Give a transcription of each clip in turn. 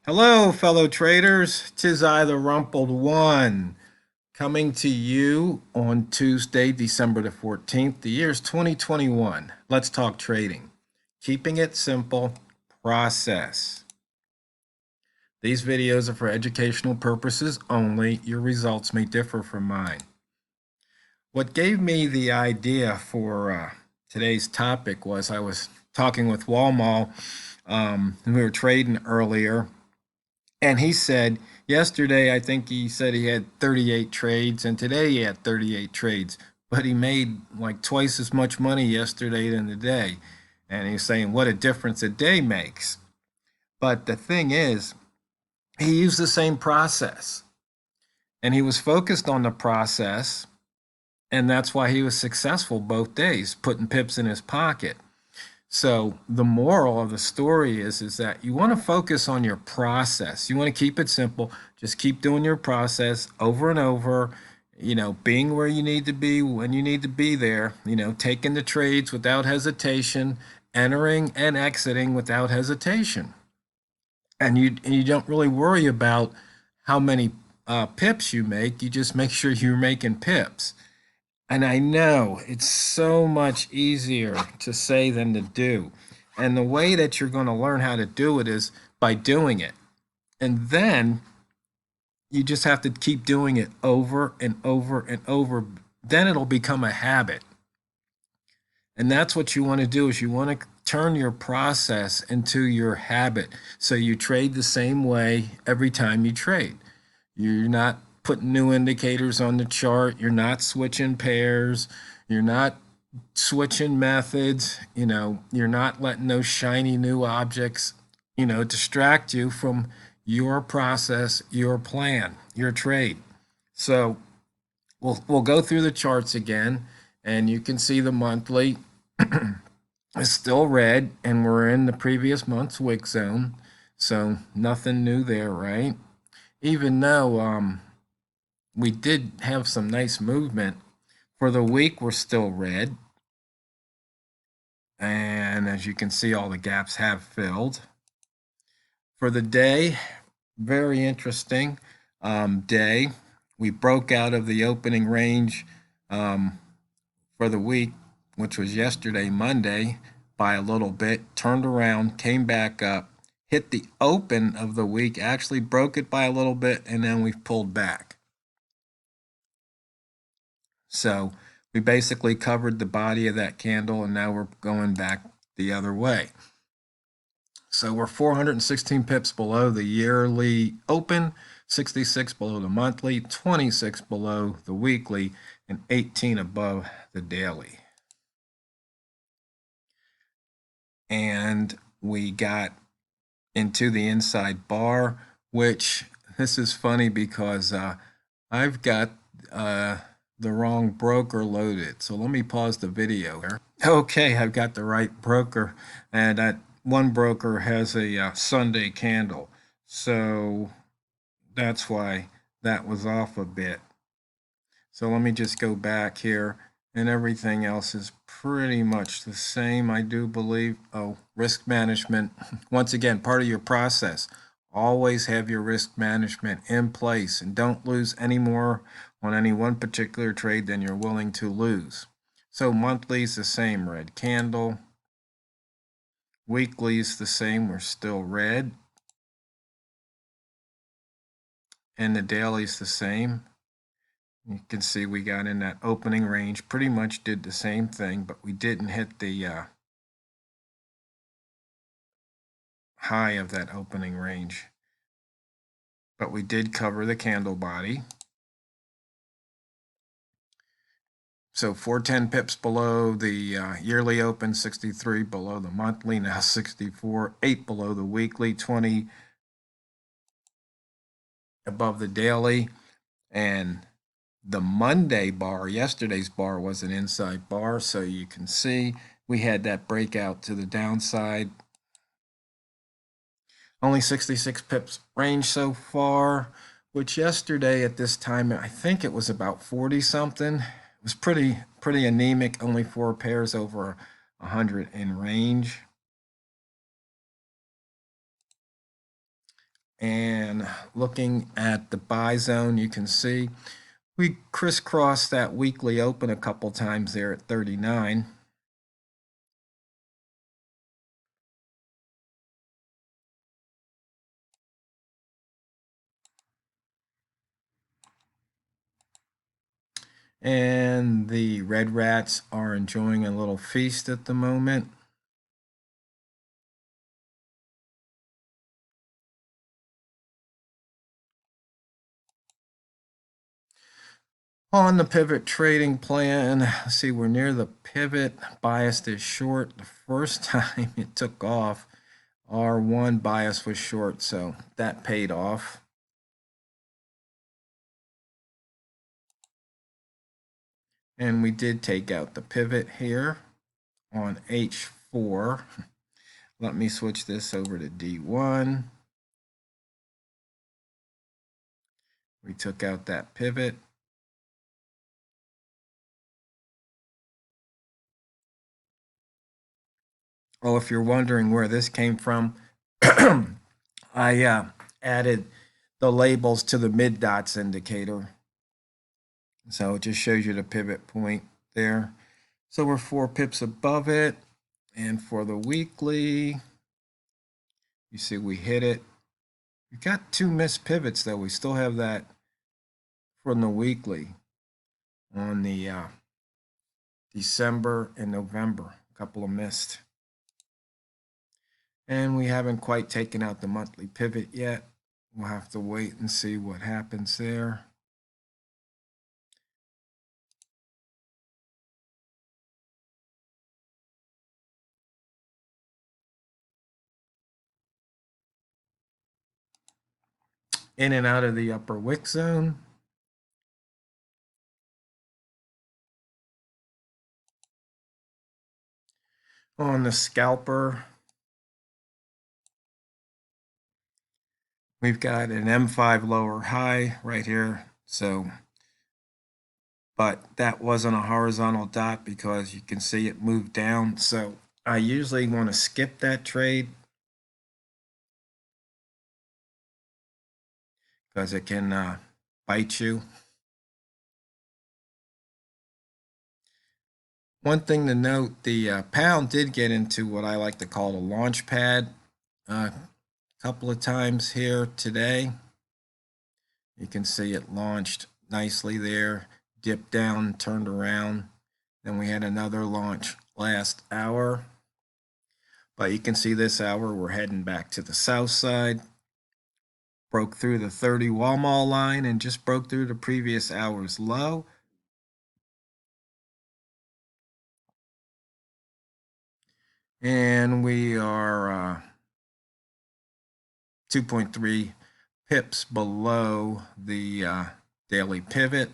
Hello, fellow traders. 'Tis I, the Rumpled One, coming to you on Tuesday, December the 14th. The year's 2021. Let's talk trading. Keeping it simple, process. These videos are for educational purposes only. Your results may differ from mine. What gave me the idea for today's topic was I was talking with Walmall, and we were trading earlier. And he said yesterday, I think he said he had 38 trades, and today he had 38 trades, but he made like twice as much money yesterday than today. And he's saying what a difference a day makes. But the thing is, he used the same process and he was focused on the process. And that's why he was successful both days, putting pips in his pocket. So the moral of the story is that you want to focus on your process. You want to keep it simple. Just keep doing your process over and over, being where you need to be when you need to be there, taking the trades without hesitation, entering and exiting without hesitation. And you don't really worry about how many pips you make. You just make sure you're making pips. And I know it's so much easier to say than to do. And the way that you're going to learn how to do it is by doing it. And then you just have to keep doing it over and over and over. Then it'll become a habit. And that's what you want to do is you want to turn your process into your habit. So you trade the same way every time you trade. You're not putting new indicators on the chart. You're not switching pairs. You're not switching methods. You're not letting those shiny new objects, distract you from your process, your plan, your trade. So we'll go through the charts again, and you can see the monthly is still red, and we're in the previous month's wick zone. So nothing new there, right? Even though we did have some nice movement. For the week, we're still red. And as you can see, all the gaps have filled. For the day, very interesting day. We broke out of the opening range for the week, which was yesterday, Monday, by a little bit, turned around, came back up, hit the open of the week, actually broke it by a little bit, and then we've pulled back. So we basically covered the body of that candle, and now we're going back the other way. So we're 416 pips below the yearly open, 66 below the monthly, 26 below the weekly, and 18 above the daily. And we got into the inside bar, which this is funny because I've got the wrong broker loaded. So let me pause the video here. Okay, I've got the right broker, and that one broker has a Sunday candle. So that's why that was off a bit. So let me just go back here, and everything else is pretty much the same, I do believe. Oh, risk management. Once again, part of your process. Always have your risk management in place, and don't lose any more on any one particular trade than you're willing to lose. So monthly is the same, red candle. Weekly is the same, we're still red. And the daily is the same. You can see we got in that opening range, pretty much did the same thing, but we didn't hit the high of that opening range. But we did cover the candle body. So 410 pips below the yearly open, 63 below the monthly, now 64, 8 below the weekly, 20 above the daily. And the Monday bar, yesterday's bar, was an inside bar. So you can see we had that breakout to the downside. Only 66 pips range so far, which yesterday at this time, I think it was about 40 something. It was pretty anemic, only 4 pairs over 100 in range. And looking at the buy zone, you can see we crisscrossed that weekly open a couple times there at 39. And the red rats are enjoying a little feast at the moment. On the pivot trading plan, see, we're near the pivot. Biased is short. The first time it took off, R1 bias was short, so that paid off. And we did take out the pivot here on H4. Let me switch this over to D1. We took out that pivot. Oh, if you're wondering where this came from, I added the labels to the mid dots indicator. So it just shows you the pivot point there. So we're 4 pips above it. And for the weekly, you see we hit it. We got 2 missed pivots though. We still have that from the weekly on the December and November. A couple of missed. And we haven't quite taken out the monthly pivot yet. We'll have to wait and see what happens there. In and out of the upper wick zone. On the scalper, we've got an M5 lower high right here. So, but that wasn't a horizontal dot because you can see it moved down. So I usually want to skip that trade because it can bite you. One thing to note, the pound did get into what I like to call the launch pad a couple of times here today. You can see it launched nicely there, dipped down, turned around. Then we had another launch last hour. But you can see this hour we're heading back to the south side. Broke through the 30 Walmall line and just broke through the previous hour's low. And we are 2.3 pips below the daily pivot.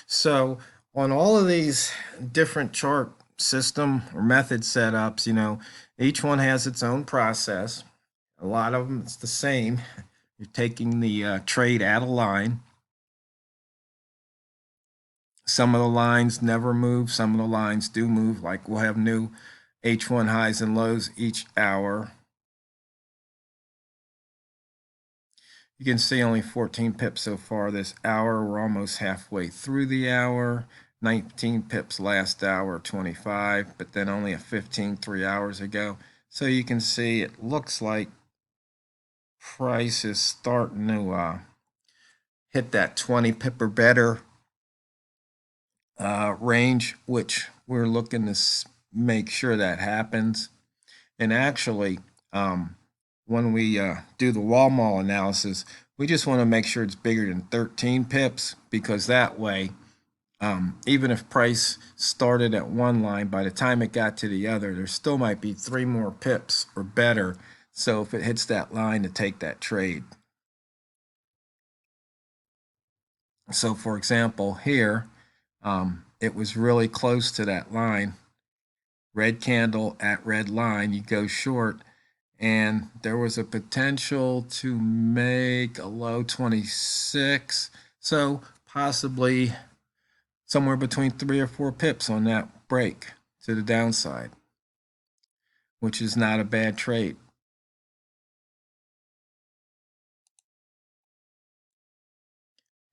So on all of these different chart system or method setups, each one has its own process. A lot of them it's the same. You're taking the trade at a line. Some of the lines never move. Some of the lines do move. Like we'll have new H1 highs and lows each hour. You can see only 14 pips so far this hour. We're almost halfway through the hour. 19 pips last hour, 25, but then only a 15 3 hours ago. So you can see it looks like price is starting to hit that 20 pip or better range, which we're looking to make sure that happens. And actually, when we do the Walmall analysis, we just want to make sure it's bigger than 13 pips because that way, even if price started at one line, by the time it got to the other, there still might be 3 more pips or better. So if it hits that line to take that trade. So for example, here, it was really close to that line. Red candle at red line, you go short, and there was a potential to make a low 26. So possibly somewhere between 3 or 4 pips on that break to the downside. which is not a bad trade.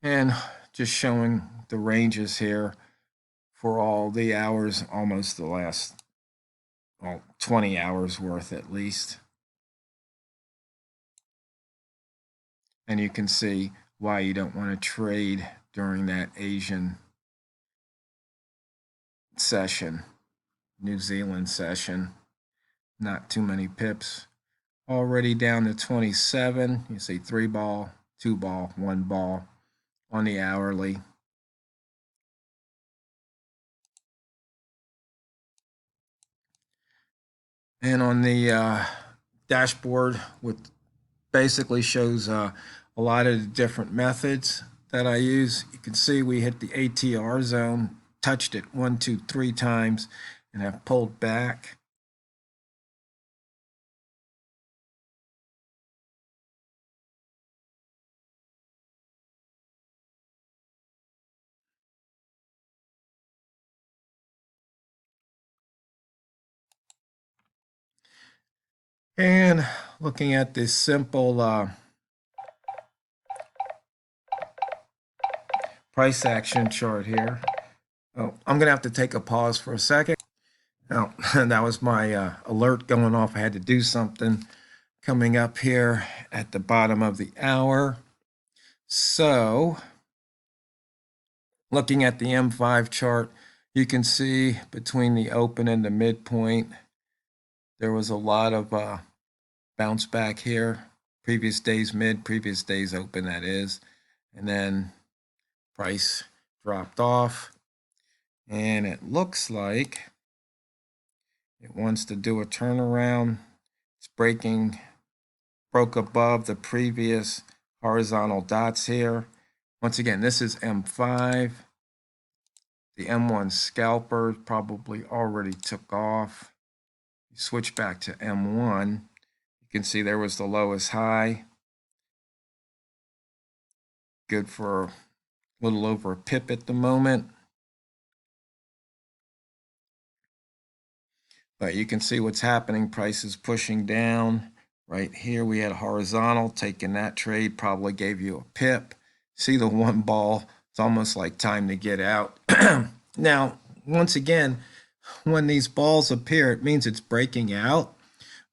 And just showing the ranges here for all the hours, almost the last 20 hours worth at least. And you can see why you don't want to trade during that Asian session, New Zealand session. Not too many pips. Already down to 27. You see 3 ball, 2 ball, 1 ball on the hourly. And on the dashboard, with basically shows a lot of the different methods that I use. You can see we hit the ATR zone, touched it 1, 2, 3 times, and have pulled back. And looking at this simple price action chart here. Oh, I'm going to have to take a pause for a second. Oh, that was my alert going off. I had to do something coming up here at the bottom of the hour. So, looking at the M5 chart, you can see between the open and the midpoint, there was a lot of bounce back here. Previous day's mid, previous day's open, that is. And then price dropped off. And it looks like it wants to do a turnaround. It's broke above the previous horizontal dots here. Once again, this is M5. The M1 scalper probably already took off. You switch back to M1. You can see there was the lowest high. Good for a little over a pip at the moment. But you can see what's happening. Price is pushing down. Right here we had a horizontal. Taking that trade probably gave you a pip. See the 1 ball. It's almost like time to get out. Now, once again, when these balls appear, it means it's breaking out.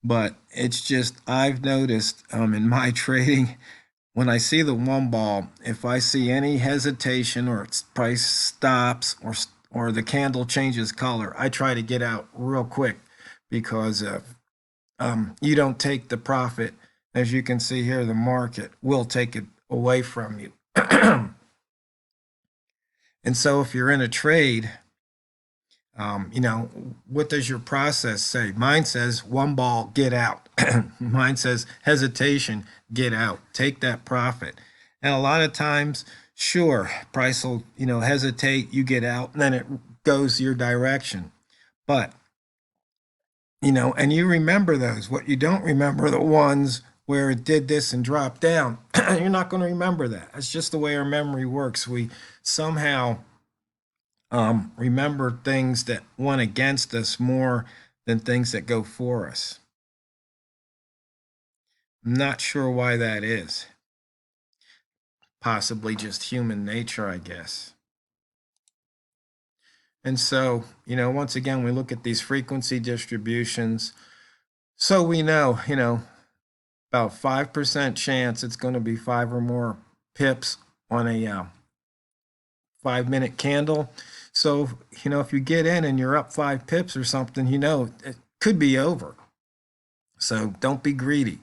But it's just, I've noticed in my trading, when I see the 1 ball, if I see any hesitation or its price stops or the candle changes color, I try to get out real quick, because you don't take the profit. As you can see here, the market will take it away from you. And so if you're in a trade, what does your process say? Mine says 1 ball, get out. Mine says hesitation, get out. Take that profit. And a lot of times, sure, price will, hesitate, you get out, and then it goes your direction. But, and you remember those. What you don't remember are the ones where it did this and dropped down. You're not going to remember that. That's just the way our memory works. We somehow remember things that went against us more than things that go for us. I'm not sure why that is. Possibly just human nature, I guess. And so, once again, we look at these frequency distributions. So we know, about 5% chance it's going to be 5 or more pips on a 5-minute candle. So, if you get in and you're up 5 pips or something, it could be over. So don't be greedy.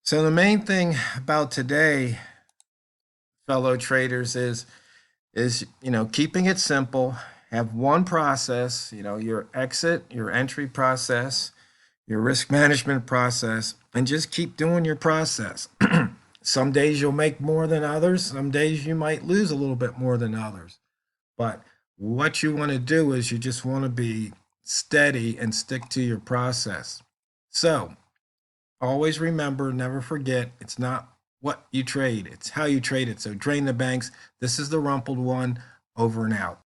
So the main thing about today, fellow traders, is keeping it simple. Have one process, your exit, your entry process, your risk management process, and just keep doing your process. Some days you'll make more than others. Some days you might lose a little bit more than others. But what you want to do is you just want to be steady and stick to your process. So always remember, never forget, it's not what you trade, it's how you trade it. So drain the banks. This is the Rumpled One, over and out.